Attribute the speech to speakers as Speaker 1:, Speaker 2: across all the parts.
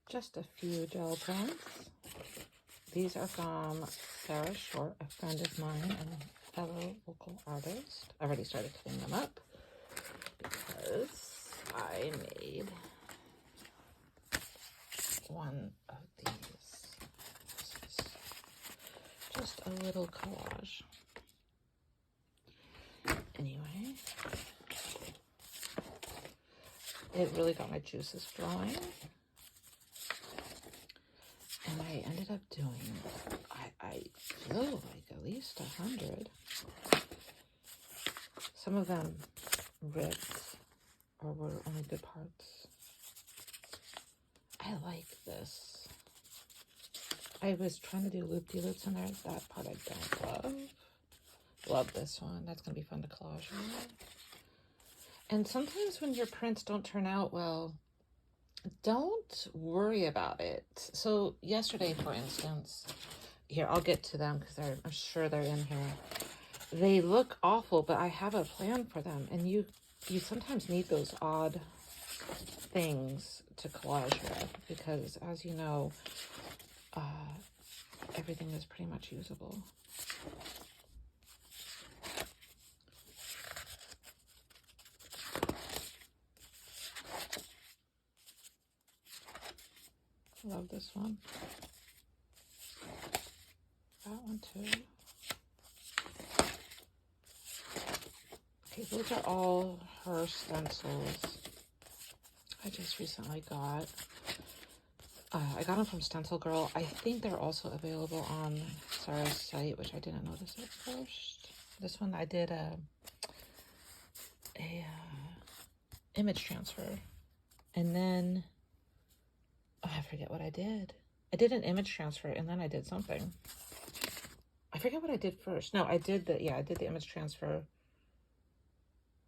Speaker 1: just a few gel prints. These are from Sarah Short, a friend of mine and fellow local artist. I already started cleaning them up because I made one of these. This is just a little collage. Anyway, it really got my juices flowing. And I ended up doing, I feel like at least 100. Some of them ripped or were only good parts. I like this. I was trying to do loop-de-loops in there. That part I don't love. Love this one. That's going to be fun to collage with. And sometimes when your prints don't turn out well, don't worry about it. So yesterday, for instance, here, I'll get to them because I'm sure they're in here. They look awful, but I have a plan for them. And you sometimes need those odd things to collage with because, as you know, everything is pretty much usable. Love this one. That one too. Okay, those are all her stencils. I just recently got. I got them from Stencil Girl. I think they're also available on Sarah's site, which I didn't notice at first. This one I did a image transfer, and then. Oh, I forget what I did. I did an image transfer and then I did something. I forget what I did first. No, I did the image transfer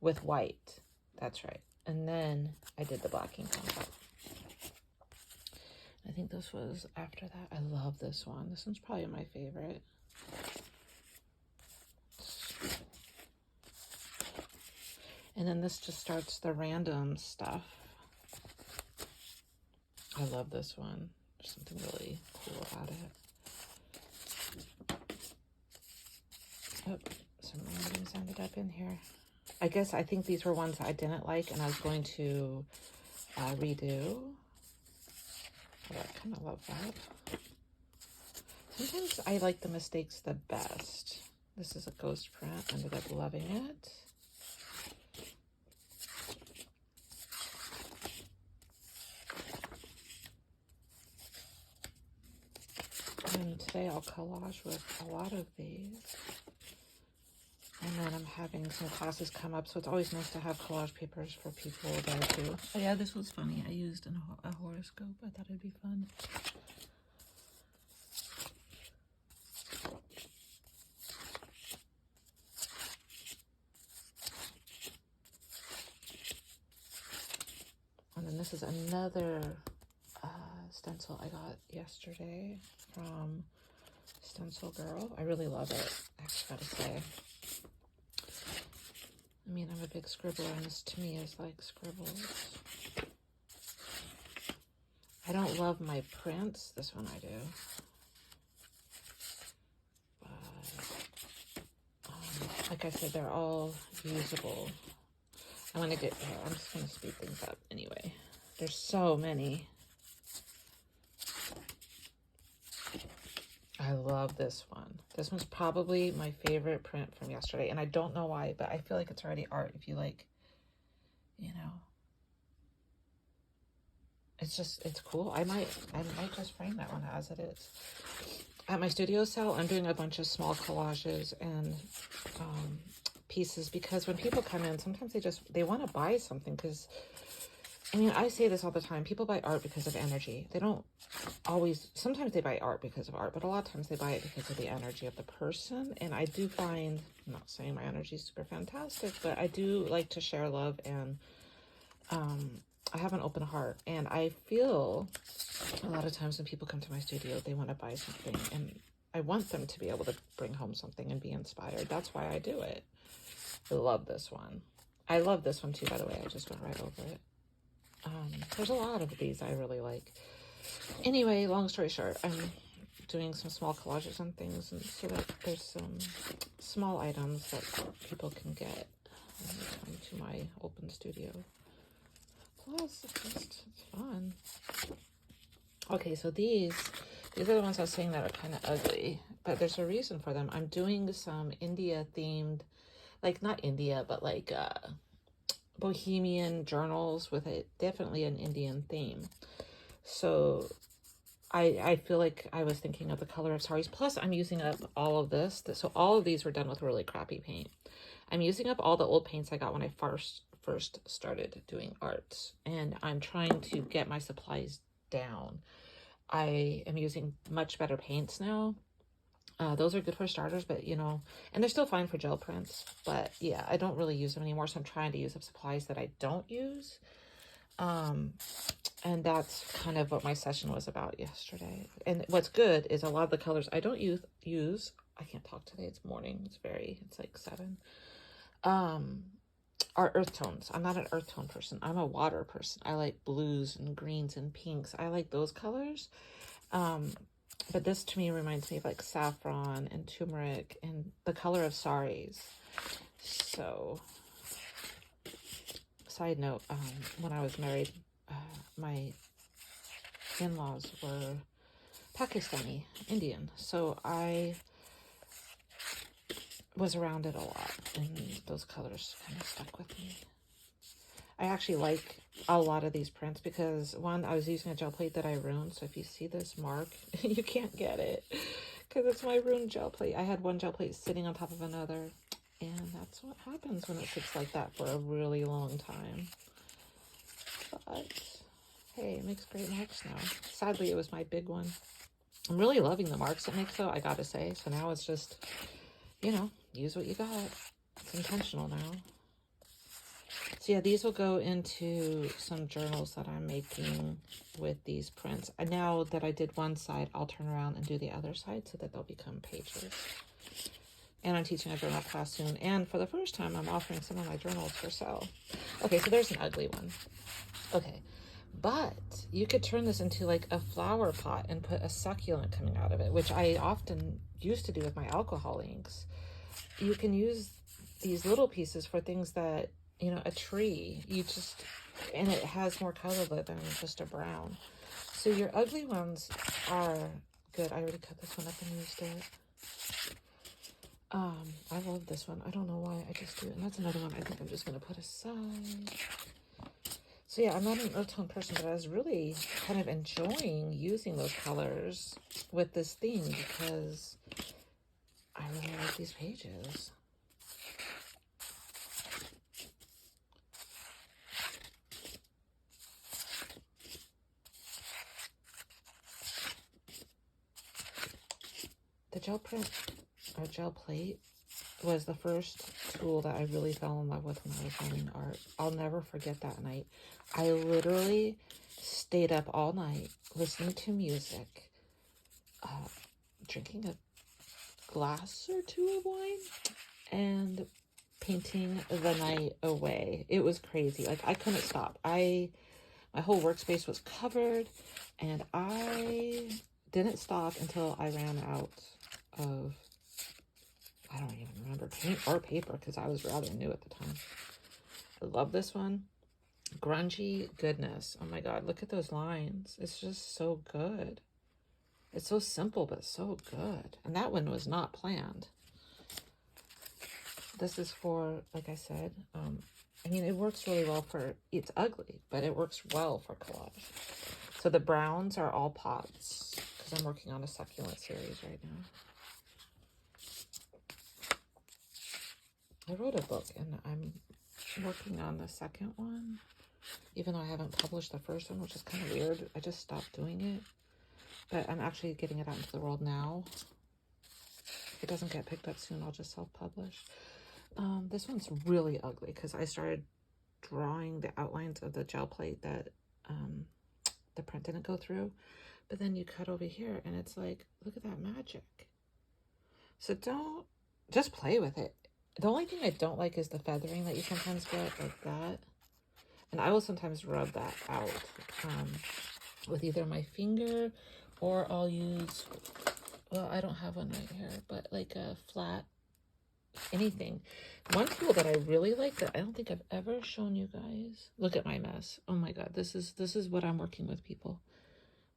Speaker 1: with white. That's right. And then I did the black ink on top. I think this was after that. I love this one. This one's probably my favorite. And then this just starts the random stuff. I love this one. There's something really cool about it. Oh, some randoms ended up in here. I think these were ones I didn't like and I was going to redo. But I kind of love that. Sometimes I like the mistakes the best. This is a ghost print. Ended up loving it. And today I'll collage with a lot of these. And then I'm having some classes come up, so it's always nice to have collage papers for people there too. Oh yeah, this was funny. I used a horoscope. I thought it'd be fun. And then this is another stencil I got yesterday from Stencil Girl. I really love it, I just gotta say. I mean, I'm a big scribbler, and this to me is like scribbles. I don't love my prints. This one I do. But, like I said, they're all usable. I'm just going to speed things up anyway. There's so many. I love this one. This one's probably my favorite print from yesterday. And I don't know why, but I feel like it's already art if you like, you know. It's cool. I might just frame that one as it is. At my studio sale, I'm doing a bunch of small collages and pieces because when people come in, sometimes they want to buy something because, I mean, I say this all the time. People buy art because of energy. They don't always, sometimes they buy art because of art, but a lot of times they buy it because of the energy of the person. And I do find, I'm not saying my energy is super fantastic, but I do like to share love and I have an open heart. And I feel a lot of times when people come to my studio, they want to buy something and I want them to be able to bring home something and be inspired. That's why I do it. I love this one. I love this one too, by the way. I just went right over it. There's a lot of these I really like. Anyway, long story short, I'm doing some small collages and things, and so that there's some small items that people can get when they come to my open studio. Plus, it's fun. Okay, so these are the ones I was saying that are kind of ugly, but there's a reason for them. I'm doing some India themed, like not India, but like bohemian journals with definitely an Indian theme. So I feel like I was thinking of the color of saris. Plus, I'm using up all of this. So all of these were done with really crappy paint. I'm using up all the old paints I got when I first started doing art, and I'm trying to get my supplies down. I am using much better paints now. Those are good for starters, but you know, and they're still fine for gel prints. But yeah, I don't really use them anymore, so I'm trying to use up supplies that I don't use. And that's kind of what my session was about yesterday. And what's good is a lot of the colors I don't use. I can't talk today. It's morning. It's like 7. Are earth tones. I'm not an earth tone person. I'm a water person. I like blues and greens and pinks. I like those colors. But this to me reminds me of like saffron and turmeric and the color of saris. So, side note, when I was married, my in-laws were Pakistani, Indian. So I was around it a lot, and those colors kind of stuck with me. I actually like a lot of these prints because, one, I was using a gel plate that I ruined. So if you see this mark, you can't get it because it's my ruined gel plate. I had one gel plate sitting on top of another, and that's what happens when it sits like that for a really long time. But hey, it makes great marks now. Sadly, it was my big one. I'm really loving the marks it makes, though, I gotta say. So now it's just, you know, use what you got. It's intentional now. So yeah, these will go into some journals that I'm making with these prints. And now that I did one side, I'll turn around and do the other side so that they'll become pages. And I'm teaching a journal class soon. And for the first time, I'm offering some of my journals for sale. Okay, so there's an ugly one. Okay, but you could turn this into like a flower pot and put a succulent coming out of it, which I often used to do with my alcohol inks. You can use these little pieces for things that, you know, a tree, and it has more color than just a brown. So your ugly ones are good. I already cut this one up and used it. I love this one. I don't know why, I just do it. And that's another one I think I'm just going to put aside. So yeah, I'm not an earth tone person, but I was really kind of enjoying using those colors with this theme because I really like these pages. The gel print or gel plate was the first tool that I really fell in love with when I was learning art. I'll never forget that night. I literally stayed up all night listening to music, drinking a glass or 2 of wine, and painting the night away. It was crazy. Like, I couldn't stop. My whole workspace was covered, and I didn't stop until I ran out of, I don't even remember, paint or paper because I was rather new at the time. I love this one. Grungy goodness. Oh my God, look at those lines. It's just so good. It's so simple, but so good. And that one was not planned. This is for, like I said, I mean, it works really well for, it's ugly, but it works well for collage. So the browns are all pots because I'm working on a succulent series right now. I wrote a book and I'm working on the second one, even though I haven't published the first one, which is kind of weird. I just stopped doing it, but I'm actually getting it out into the world now. If it doesn't get picked up soon, I'll just self-publish. This one's really ugly because I started drawing the outlines of the gel plate that the print didn't go through, but then you cut over here and it's like, look at that magic. So don't, just play with it. The only thing I don't like is the feathering that you sometimes get like that. And I will sometimes rub that out. with either my finger, or I'll use, well, I don't have one right here, but like a flat, anything. One tool that I really like that I don't think I've ever shown you guys. Look at my mess. Oh my God, this is what I'm working with, people.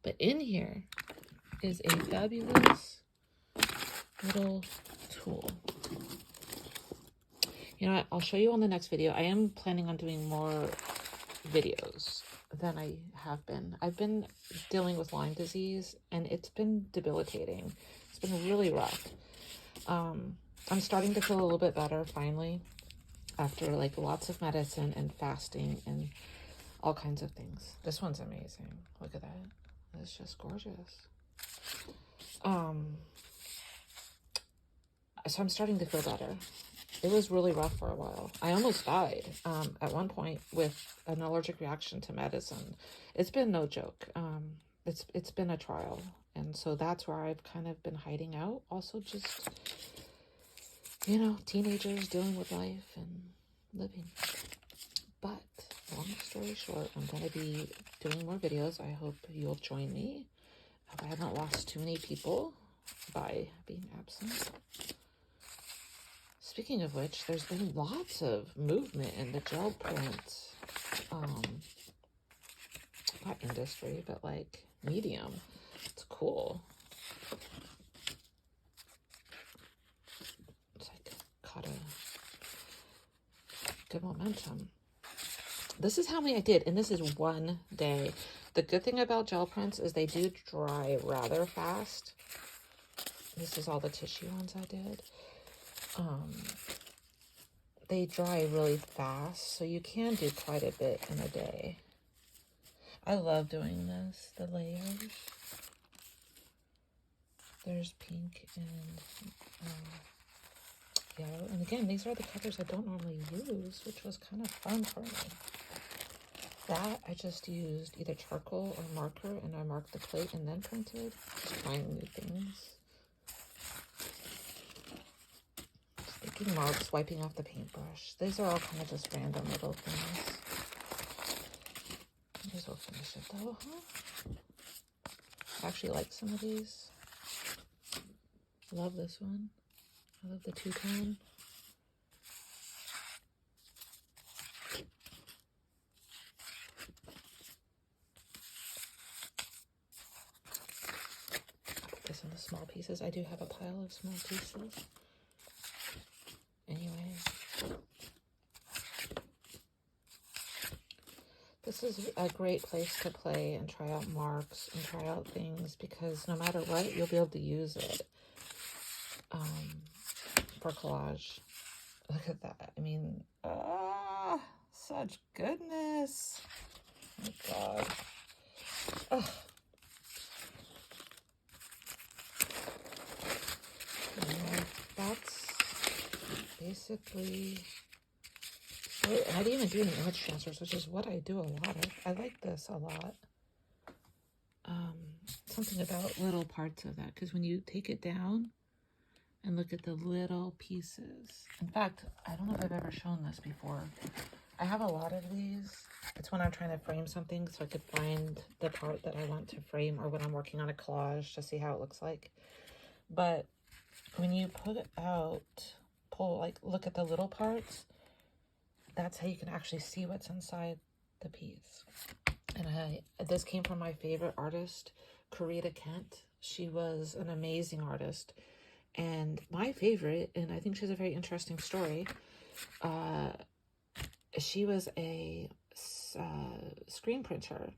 Speaker 1: But in here is a fabulous little tool. You know what? I'll show you on the next video. I am planning on doing more videos than I have been. I've been dealing with Lyme disease, and it's been debilitating. It's been really rough. I'm starting to feel a little bit better finally, after like lots of medicine and fasting and all kinds of things. This one's amazing. Look at that. It's just gorgeous. So I'm starting to feel better. It was really rough for a while. I almost died at one point with an allergic reaction to medicine. It's been no joke. It's been a trial. And so that's where I've kind of been hiding out. Also just, you know, teenagers dealing with life and living. But long story short, I'm going to be doing more videos. I hope you'll join me. I hope I haven't lost too many people by being absent. Speaking of which, there's been lots of movement in the gel print, not industry, but like medium. It's cool. It's like caught a good momentum. This is how many I did, and this is one day. The good thing about gel prints is they do dry rather fast. This is all the tissue ones I did. They dry really fast, so you can do quite a bit in a day. I love doing this, the layers. There's pink and yellow. And again, these are the colors I don't normally use, which was kind of fun for me. That, I just used either charcoal or marker, and I marked the plate and then printed. Just trying new things. Making marks, wiping off the paintbrush. These are all kind of just random little things. May as well finish it though, huh? I actually like some of these. Love this one. I love the two-tone. Put this in the small pieces. I do have a pile of small pieces. Anyway, this is a great place to play and try out marks and try out things, because no matter what, you'll be able to use it for collage. Look at that. I mean, such goodness. Oh my God. Ugh. Anyway, that's basically, and I didn't even do any image transfers, which is what I do a lot of. I like this a lot. Something about little parts of that, because when you take it down and look at the little pieces. In fact, I don't know if I've ever shown this before. I have a lot of these. It's when I'm trying to frame something so I could find the part that I want to frame, or when I'm working on a collage to see how it looks like. But when you put it out, look at the little parts, that's how you can actually see what's inside the piece. And this came from my favorite artist, Corita Kent. She was an amazing artist. And my favorite, and I think she has a very interesting story, she was a screen printer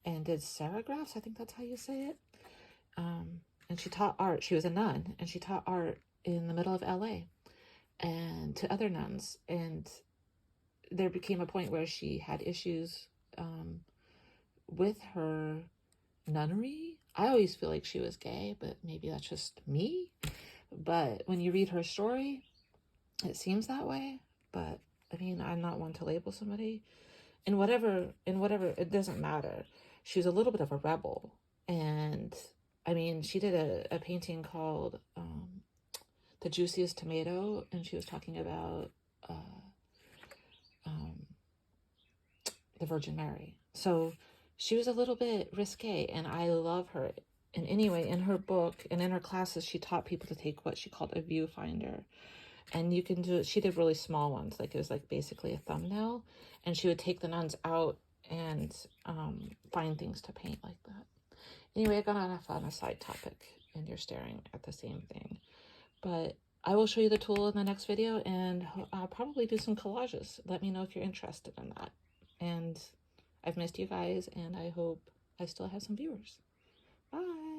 Speaker 1: and did serigraphs, I think that's how you say it. And she taught art. She was a nun, and she taught art in the middle of LA and to other nuns. And there became a point where she had issues with her nunnery. I always feel like she was gay, but maybe that's just me. But when you read her story, it seems that way. But I mean, I'm not one to label somebody. In whatever, it doesn't matter. She was a little bit of a rebel. And I mean, she did a painting called The Juiciest Tomato, and she was talking about the Virgin Mary. So she was a little bit risque, and I love her. And anyway, in her book and in her classes, she taught people to take what she called a viewfinder. And you can do, she did really small ones, like it was like basically a thumbnail. And she would take the nuns out and find things to paint like that. Anyway, I got off on a side topic, and you're staring at the same thing. But I will show you the tool in the next video, and I'll probably do some collages. Let me know if you're interested in that. And I've missed you guys, and I hope I still have some viewers. Bye.